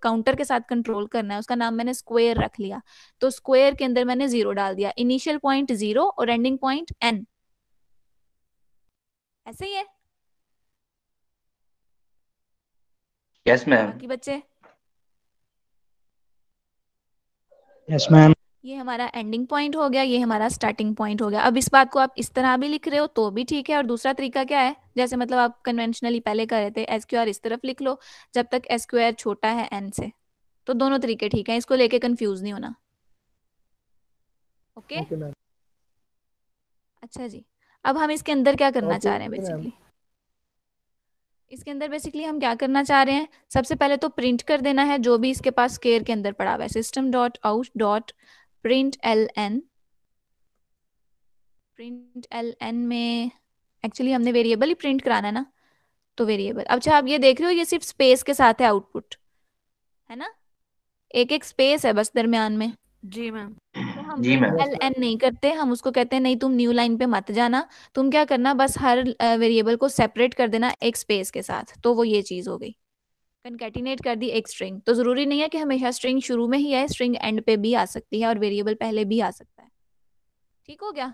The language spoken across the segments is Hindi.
काउंटर के साथ कंट्रोल करना है उसका नाम मैंने स्क्वायर रख लिया, तो स्क्वायर के अंदर मैंने 0 डाल दिया, इनिशियल पॉइंट 0 और एंडिंग पॉइंट n। ऐसे ही है। Yes ma'am. बाकी बच्चे, यस मैम। ये हमारा एंडिंग पॉइंट हो गया, ये हमारा स्टार्टिंग पॉइंट हो गया। अब इस बात को आप इस तरह भी लिख रहे हो तो भी ठीक है, और दूसरा तरीका क्या है, जैसे मतलब आप कन्वेंशनली पहले कर रहे थे SQR इस तरफ लिख लो जब तक SQR छोटा है n से। तो दोनों तरीके ठीक है, इसको लेके कंफ्यूज नहीं होना। ओके। Okay ma'am. अच्छा जी, अब हम इसके अंदर क्या करना ओके चाह रहे हैं मैम। बेसिकली, इसके अंदर बेसिकली हम क्या करना चाह रहे हैं, सबसे पहले तो प्रिंट कर देना है जो भी इसके पास स्क्वायर के अंदर पड़ा हुआ है, system dot out dot print L N. Print L N में एक्चुअली हमने वेरिएबल ही प्रिंट कराना है ना, तो वेरिएबल। अच्छा आप ये देख रहे हो ये सिर्फ स्पेस के साथ है आउटपुट, है ना, एक एक स्पेस है बस दरमियान में। जी मैम। तो हम जी print ma'am. Yes L ma'am. N नहीं करते, हम उसको कहते हैं नहीं तुम न्यू लाइन पे मत जाना, तुम क्या करना बस हर वेरिएबल को सेपरेट कर देना एक स्पेस के साथ, तो वो ये चीज हो गई, कंकैटिनेट कर दी एक स्ट्रिंग। तो जरूरी नहीं है कि हमेशा स्ट्रिंग शुरू में ही है, स्ट्रिंग एंड पे भी आ सकती है और वेरिएबल पहले भी आ सकता है। ठीक हो गया।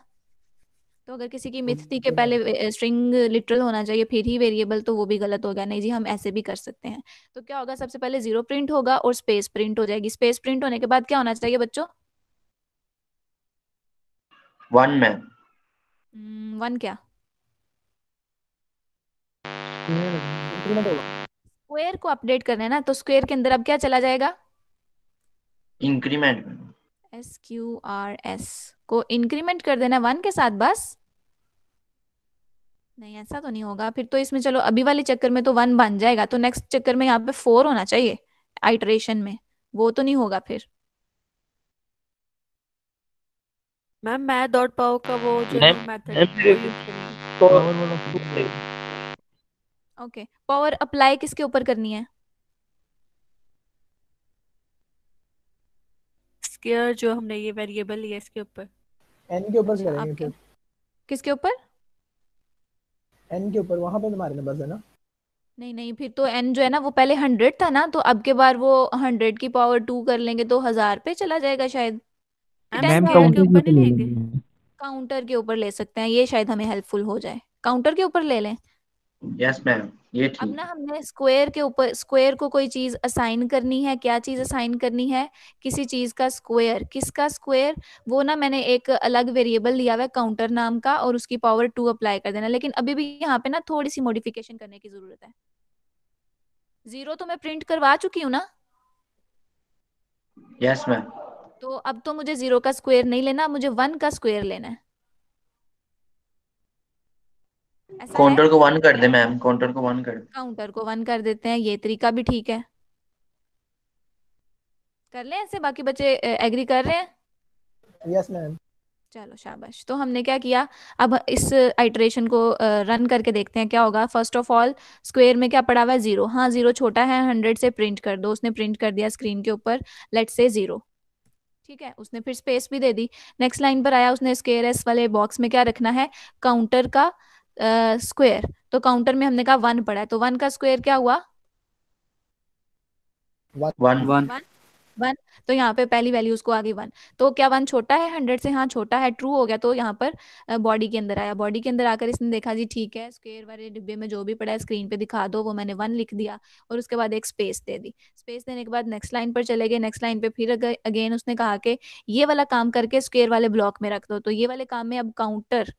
तो अगर किसी की मिथ थी कि ओके मैम। पहले स्ट्रिंग लिटरल होना चाहिए फिर ही वेरिएबल, तो वो भी गलत हो गया, नहीं जी हम ऐसे भी कर सकते हैं। तो क्या होगा, सबसे पहले 0 प्रिंट होगा और स्पेस प्रिंट हो जाएगी, स्पेस प्रिंट होने के बाद क्या होना चाहिए बच्चों, 1 मैम। 1 क्या, इंक्रीमेंट होगा। स्क्वायर को अपडेट करना है ना, तो स्क्वायर के अंदर अब क्या चला जाएगा, इंक्रीमेंट। SQRS को इंक्रीमेंट कर देना 1 के साथ बस। नहीं ऐसा तो नहीं होगा फिर तो, इसमें चलो अभी वाले चक्कर में तो 1 बन जाएगा, तो नेक्स्ट चक्कर में यहाँ पे 4 होना चाहिए आइटरेशन में, वो तो नहीं होगा फिर। मैम मैं डॉट पाओ का वो मैम जनरल मेथड मैम वो यूज करेंगे। पावर वाला ओके, पावर अप्लाई किसके ऊपर करनी है, स्केयर जो हमने ये वेरिएबल लिया इसके ऊपर। एन के ऊपर अच्छा करेंगे आपके फिर। किसके ऊपर, एन के ऊपर वहां पे मारना बस है ना। नहीं नहीं फिर तो n जो है ना वो पहले 100 था ना, तो अब के बार वो 100 की पावर 2 कर लेंगे तो 1000 पे चला जाएगा शायद, कि मैम 10 मैम का स्केयर होगा। के काउंटर के ऊपर ऊपर नहीं ले लेंगे। लेंगे। काउंटर के ऊपर ले सकते हैं, ये शायद हमें हेल्पफुल हो जाए, काउंटर के ऊपर ले लें। यस मैम, ये अब ठीक ना है। हमने स्क्वायर के ऊपर, स्क्वायर को कोई चीज असाइन करनी है, क्या चीज असाइन करनी है, किसी चीज का स्क्वायर, किसका स्क्वायर, वो ना मैंने एक अलग वेरिएबल लिया हुआ है काउंटर नाम का, और उसकी पावर 2 अप्लाई कर देना। लेकिन अभी भी यहाँ पे ना थोड़ी सी मॉडिफिकेशन करने की जरूरत है। 0 तो मैं प्रिंट करवा चुकी हूँ ना, यस मैम। तो अब तो मुझे 0 का स्क्वायर नहीं लेना, मुझे 1 का स्क्वायर लेना है, ऐसा है। काउंटर को 1 कर दे मैम, काउंटर को 1 कर दे। काउंटर को 1 कर देते हैं, ये तरीका भी ठीक है, कर लें ऐसे, बाकी बच्चे एग्री कर रहे हैं। Yes ma'am. चलो शाबाश। तो हमने क्या किया, अब इस आइटरेशन को रन करके देखते हैं क्या होगा। फर्स्ट ऑफ ऑल स्क्वायर में क्या पड़ा हुआ है, 0, हाँ 0 छोटा है 100 से, प्रिंट कर दो, उसने प्रिंट कर दिया स्क्रीन के ऊपर, लेट्स से 0। ठीक है, उसने फिर स्पेस भी दे दी। नेक्स्ट लाइन पर आया, उसने स्क्वायर एस वाले बॉक्स में क्या रखना है, काउंटर का स्क्वायर, तो काउंटर में हमने कहा 1 पड़ा है, तो 1 का स्क्वायर क्या हुआ, 1। 1। 1। 1, तो यहाँ पे पहली वैल्यू उसको आ गई 1। तो क्या 1 छोटा है 100 से, हाँ छोटा है, ट्रू हो गया। तो यहाँ पर बॉडी के अंदर आया, बॉडी के अंदर आकर इसने देखा जी ठीक है, स्क्वायर वाले डिब्बे में जो भी पड़ा है स्क्रीन पे दिखा दो, वो मैंने 1 लिख दिया, और उसके बाद एक स्पेस दे दी। स्पेस देने के बाद नेक्स्ट लाइन पर चले गए, नेक्स्ट लाइन पे फिर अगेन उसने कहा कि ये वाला काम करके स्क्वायर वाले ब्लॉक में रख दो, तो ये वाले काम में अब काउंटर,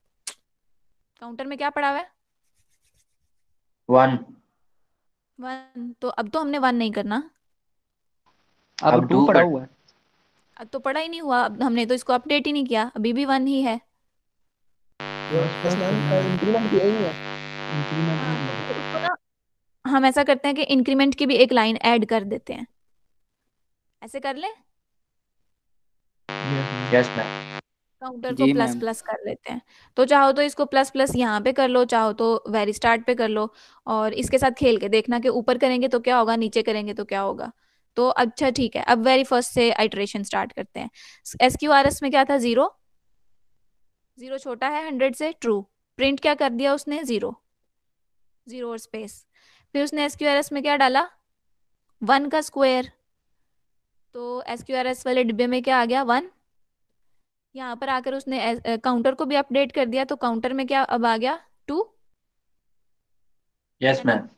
काउंटर में क्या पड़ा हुआ है, 1। 1, तो अब तो हमने 1 नहीं करना, अब अब 2 2 पड़ा कर। हुआ है। अब तो पड़ा ही नहीं हुआ, अब हमने तो इसको अपडेट ही नहीं किया, अभी भी 1 ही है। यस मैम इंक्रीमेंट किया ही नहीं है। इंक्रीमेंट हाँ नहीं तो किया। फिर उसको ना हम ऐसा करते हैं कि इंक्रीमेंट की भी एक लाइन ऐड कर देते हैं, ऐसे कर लें, yes ma'am. Yes ma'am. Counter को जी प्लस मैम। प्लस कर लेते हैं। तो चाहो तो इसको प्लस प्लस यहाँ पे कर लो, चाहो तो वेरी स्टार्ट पे कर लो, और इसके साथ खेल के देखना कि ऊपर करेंगे तो क्या होगा, नीचे करेंगे तो क्या होगा। तो अच्छा ठीक है, अब वेरी फर्स्ट से आइटरेशन स्टार्ट करते हैं। SQRS में क्या था, 0, 0 छोटा है 100 से, ट्रू, प्रिंट क्या कर दिया उसने, 0, 0 और स्पेस। फिर उसने SQRS में क्या डाला, 1 का स्क्वायर, तो SQRS वाले डिब्बे में क्या आ गया 1। यहाँ पर आकर उसने काउंटर को भी अपडेट कर दिया, तो काउंटर में क्या अब आ गया 2, यस है ना। मैम।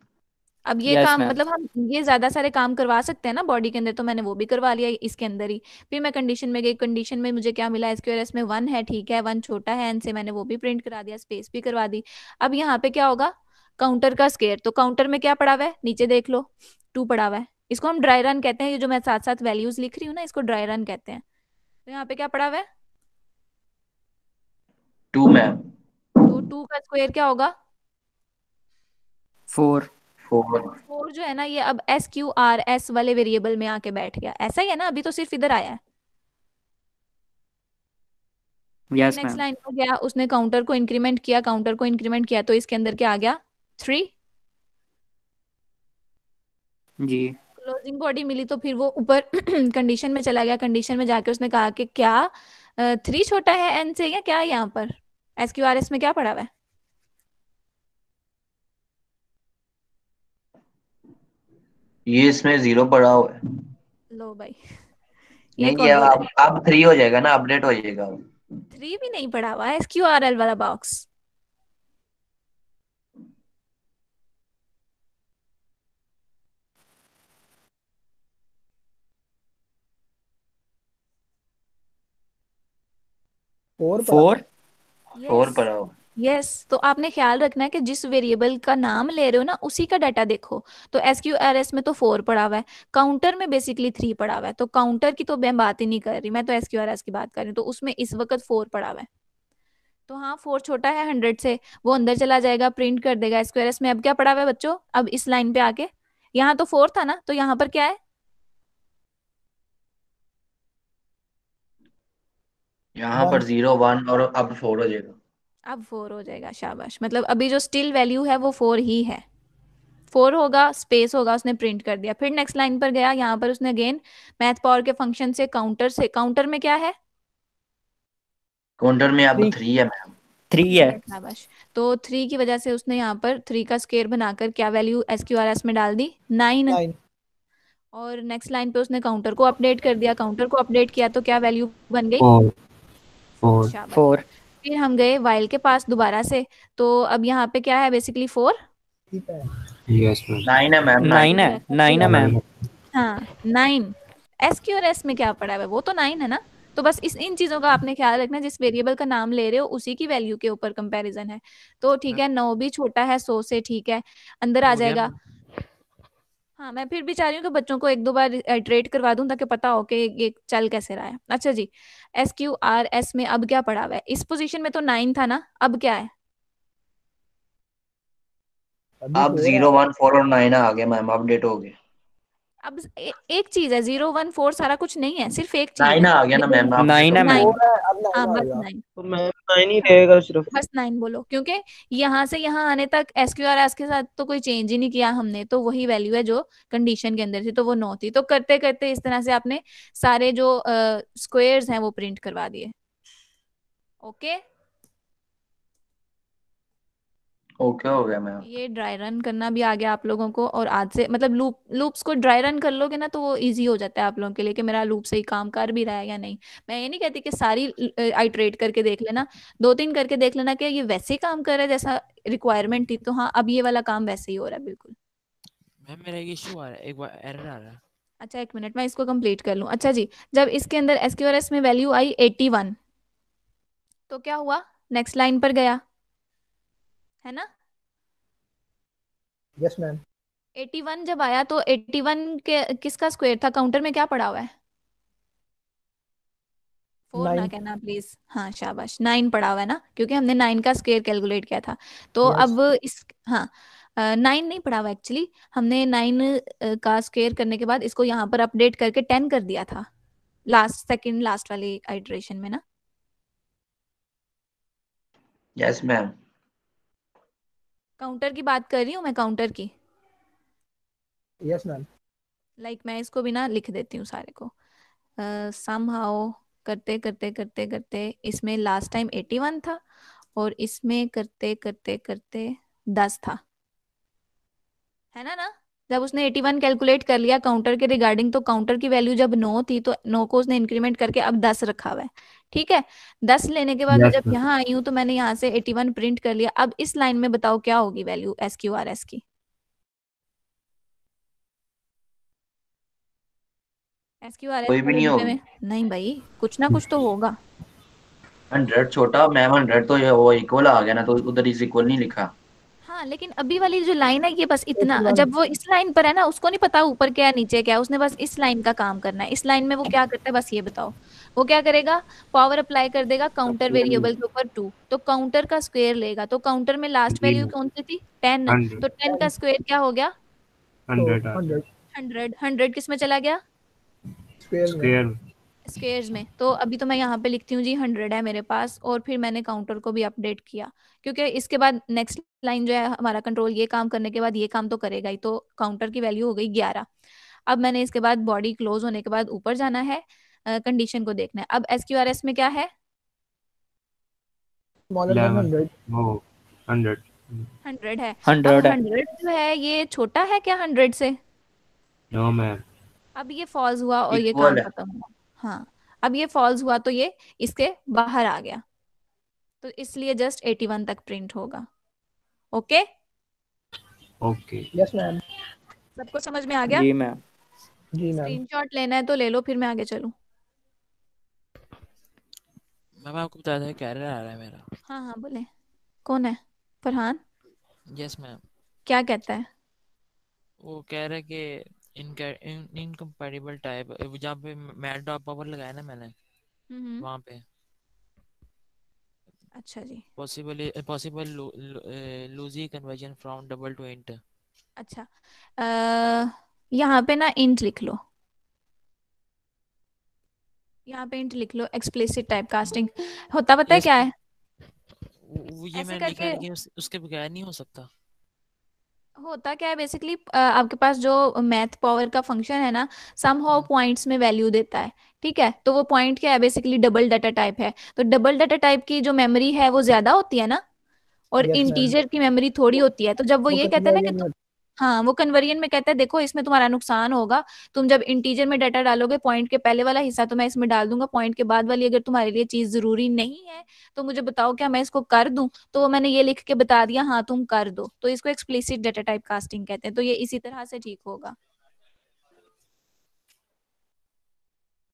अब ये यस काम मैम। मतलब हम ये ज्यादा सारे काम करवा सकते हैं ना बॉडी के अंदर, तो मैंने वो भी करवा लिया इसके अंदर ही। फिर मैं कंडीशन में गई, कंडीशन में मुझे क्या मिला, SQRS में 1 है, ठीक है, 1 छोटा है n से, मैंने वो भी प्रिंट करा दिया, स्पेस भी करवा दी। अब यहाँ पे क्या होगा, काउंटर का स्केयर, तो काउंटर में क्या पड़ा हुआ है, नीचे देख लो 2 पड़ा हुआ है। इसको हम ड्राई रन कहते हैं, ये जो मैं साथ साथ वैल्यूज लिख रही हूँ ना, इसको ड्राई रन कहते हैं। तो यहाँ पे क्या पड़ा हुआ है 2 मैम। तो 2 का स्क्वायर क्या होगा 4। 4। 4 जो है ना, ये अब SQRS वाले वेरिएबल में आके बैठ गया, ऐसा ही है ना, अभी तो सिर्फ इधर आया है। फिर यस नेक्स्ट मैम। लाइन पर गया, उसने काउंटर को इंक्रीमेंट किया, काउंटर को इंक्रीमेंट किया, तो इसके अंदर क्या आ गया 3। जी। क्लोजिंग बॉडी मिली, तो फिर वो ऊपर कंडीशन में चला गया, कंडीशन में जाके उसने कहा कि क्या 3 छोटा है n से, या क्या है यहाँ पर SQRS में क्या पड़ा हुआ है। ये इसमें 0 पड़ा हुआ है। लो भाई, ये नहीं, ये कौन बोला है, अब 3 हो जाएगा ना, अपडेट हो जाएगा। 3 भी नहीं पड़ा हुआ है SQRL वाला बॉक्स। फोर 4। 4 पड़ा हुआ। यस, तो आपने ख्याल रखना है कि जिस वेरिएबल का नाम ले रहे हो ना, उसी का डाटा देखो। तो SQRS में तो 4 पड़ा हुआ है, काउंटर में बेसिकली 3 पड़ा हुआ है, तो काउंटर की तो मैं बात ही नहीं कर रही, मैं तो SQRS की बात कर रही हूँ, तो उसमें इस वक्त 4 पड़ा हुआ है। तो हाँ 4 छोटा है 100 से, वो अंदर चला जाएगा, प्रिंट कर देगा SQRS में। अब क्या पड़ा हुआ है बच्चों, अब इस लाइन पे आके, यहाँ तो 4 था ना, तो यहाँ पर क्या है, यहाँ पर 0 1 और अब 4 हो जाएगा। अब 4 हो जाएगा, शाबाश। मतलब अभी जो स्टिल वैल्यू है वो 4 ही है, 4 होगा, स्पेस होगा, उसने प्रिंट कर दिया। फिर नेक्स्ट लाइन पर गया, यहाँ पर उसने अगेन मैथ पावर के फंक्शन से, काउंटर में क्या है काउंटर में अब 3 3 है मैम। 3 3 है। है, शाबाश। तो 3 की वजह से उसने यहाँ पर 3 का स्क्वायर बनाकर क्या वैल्यू SQRS में डाल दी 9। 9। और नेक्स्ट लाइन पे उसने काउंटर को अपडेट कर दिया, काउंटर को अपडेट किया तो क्या वैल्यू बन गई 4, शाबाश। 4। फिर हम गए वाइल के पास दोबारा से, तो अब यहाँ पे क्या है बेसिकली 4। ठीक है। Yes ma'am. 9 है मैम, 9। 9 है। 9 है मैम। हाँ 9, SQRS में क्या पड़ा है वो तो 9 है ना। तो बस इन चीजों का आपने ख्याल रखना, जिस वेरिएबल का नाम ले रहे हो उसी की वैल्यू के ऊपर कंपैरिजन है। तो ठीक है, 9 भी छोटा है 100 से, ठीक है, अंदर आ जाएगा। हाँ मैं फिर भी चाह रही हूँ कि बच्चों को 1-2 बार इटरेट करवा दूं, ताकि पता हो कि ये चल कैसे रहा है। अच्छा जी, SQRS में अब क्या पड़ा हुआ है, इस पोजीशन में तो 9 था ना, अब क्या है, अभी अब 4 है। 0 1 4 और 9 आ गया मैम, अपडेट हो गया। अब एक चीज है, 0 1 4 सारा कुछ नहीं है, सिर्फ एक चीज 9 है। आ गया ना मैम, अपडेट 9 हो है गया। मैम। 4 है, अब 9 हाँ आ बस गया। 9, तो मैम 9 ही रहेगा सिर्फ। बस 9 बोलो, क्योंकि यहाँ से यहाँ आने तक SQRS के साथ तो कोई चेंज ही नहीं किया हमने, तो वही वैल्यू है जो कंडीशन के अंदर थी, तो वो 9 थी। तो करते करते इस तरह से आपने सारे जो स्क्वायर्स हैं वो प्रिंट करवा दिए। ओके, ओके हो गया मैम। ये ड्राई रन करना भी आ गया आप लोगों को, और आज से मतलब लूप्स को ड्राई रन कर लोगे ना, तो वो इजी हो जाता है आप लोगों के लिए कि मेरा लूप सही काम कर भी रहा है या नहीं। मैं ये नहीं कहती कि सारी आइट्रेट करके देख लेना, 2-3 करके देख लेना कि ये वैसे ही काम कर रहा है जैसा रिक्वायरमेंट थी, तो हाँ अब ये वाला काम वैसे ही हो रहा है बिल्कुल। मैम मेरा एक इशू आ रहा है, एक बार एरर आ रहा है। अच्छा 1 मिनट, मैं इसको कंप्लीट कर लूँ। अच्छा जी, जब इसके अंदर SQRS में वैल्यू आई 81, तो क्या हुआ, नेक्स्ट लाइन पर गया, है ना। Yes ma'am. 81 जब आया तो 81 के किसका स्क्वायर था, काउंटर में क्या पड़ा हुआ है, 4 ना 9। कहना प्लीज, हाँ शाबाश, 9 पड़ा हुआ है ना, क्योंकि हमने 9 का स्क्वायर कैलकुलेट किया था। तो यस। अब इस, हाँ 9 नहीं पड़ा हुआ एक्चुअली, हमने 9 का स्क्वायर करने के बाद इसको यहाँ पर अपडेट करके 10 कर दिया था, सेकंड लास्ट वाली आइट्रेशन में ना। Yes ma'am. काउंटर की बात कर रही हूँ मैं, काउंटर की, यस मैम। मैं इसको भी ना लिख देती हूँ सारे को, समहाउ करते करते करते करते इसमें लास्ट टाइम 81 था, और इसमें करते करते करते 10 था, है ना। जब उसने 81 कैलकुलेट कर लिया काउंटर के रिगार्डिंग, तो काउंटर की वैल्यू जब 9 थी तो 9 को उसने इंक्रीमेंट करके अब 10 रखा हुआ है। ठीक है, 10 लेने के बाद मैं यस जब मैम। यहाँ आई हूँ तो मैंने यहाँ से 81 प्रिंट कर लिया। अब इस लाइन में बताओ क्या होगी value S Q R S की? एस क्यू आर एस कोई भी वाले नहीं डिब्बे होगी। में नहीं भाई, कुछ ना कुछ तो होगा। 100 छोटा मैम, 100 तो ये वो इक्वल आ गया ना, तो उधर इज इक्वल नहीं लिखा। हाँ लेकिन अभी वाली जो लाइन है ये बस इतना, 81 जब वो इस लाइन पर है ना उसको नहीं पता ऊपर क्या है नीचे क्या है, उसने बस इस लाइन का काम करना है। इस लाइन में वो क्या करता है बस ये बताओ। वो क्या करेगा, पावर अप्लाई कर देगा काउंटर वेरिएबल के ऊपर 2, तो काउंटर का स्क्वायर लेगा। तो काउंटर में लास्ट जी वैल्यू मैम। कौन सी थी 10, 100 तो 10 का स्क्वायर क्या हो गया 100 आ 100 100। 100 किस में चला गया स्क्वायर में। स्क्वायर। स्क्वेयर्स में। तो अभी तो मैं यहाँ पे लिखती हूँ जी 100 है मेरे पास, और फिर मैंने काउंटर को भी अपडेट किया, क्योंकि इसके बाद नेक्स्ट लाइन जो है हमारा कंट्रोल ये काम करने के बाद ये काम तो करेगा ही। तो काउंटर की वैल्यू हो गई 11। अब मैंने इसके बाद बॉडी क्लोज होने के बाद ऊपर जाना है, कंडीशन को देखना है। अब एसक्यूआरएस में क्या है स्मॉलर देन 11 100। वो 100 100 है। अब 100 है। 100 जो है ये छोटा है क्या 100 से? No ma'am. अब ये फॉल्स हुआ और ये इक्वल काम है। खत्म हुआ। हाँ, अब ये फॉल्स हुआ तो ये इसके बाहर आ गया, तो इसलिए जस्ट 81 तक प्रिंट होगा। Okay, okay. Yes ma'am. सबको समझ में आ गया? जी मैम। जी मैम। स्क्रीनशॉट लेना है तो ले लो, फिर मैं आगे चलूं। मैम आपको बता दें क्या एरर आ रहा है मेरा। हाँ हाँ बोले, कौन है? फरहान? Yes ma'am. क्या कहता है? वो कह रहा है कि इनकम्पैटिबल टाइप, जहाँ पे मैट डॉट पावर लगाया ना मैंने हम्म, वहाँ पे अच्छा जी। Possible lossy conversion from double to int. अच्छा, यहाँ पे ना इंट लिख लो, यहाँ पे इंट लिख लो, एक्सप्लिसिट टाइप कास्टिंग होता पता है यस क्या है? वो ये ऐसे मैंने लिखा है, करके लेकिन उसके बगैर नहीं हो सकता। होता क्या है बेसिकली, आपके पास जो मैथ पावर का फंक्शन है ना, सम हाउ पॉइंट्स में वैल्यू देता है। ठीक है, तो वो पॉइंट क्या है बेसिकली डबल डाटा टाइप है। तो डबल डाटा टाइप की जो मेमोरी है वो ज्यादा होती है ना, और यस मैम। इंटीजर की मेमोरी थोड़ी वो होती है। तो जब वो वो ये कहता है ना कि कन्वर्जन में। हाँ, वो कन्वर्जन में कहता है देखो इसमें तुम्हारा नुकसान होगा, तुम जब इंटीजर में डाटा डालोगे पॉइंट के पहले वाला हिस्सा तो मैं इसमें डाल दूंगा, पॉइंट के बाद वाली अगर तुम्हारे लिए चीज जरूरी नहीं है तो मुझे बताओ क्या मैं इसको कर दूं। तो वो मैंने ये लिख के बता दिया हाँ तुम कर दो, तो इसको एक्सप्लिसिट डाटा टाइप कास्टिंग कहते हैं। तो ये इसी तरह से ठीक होगा।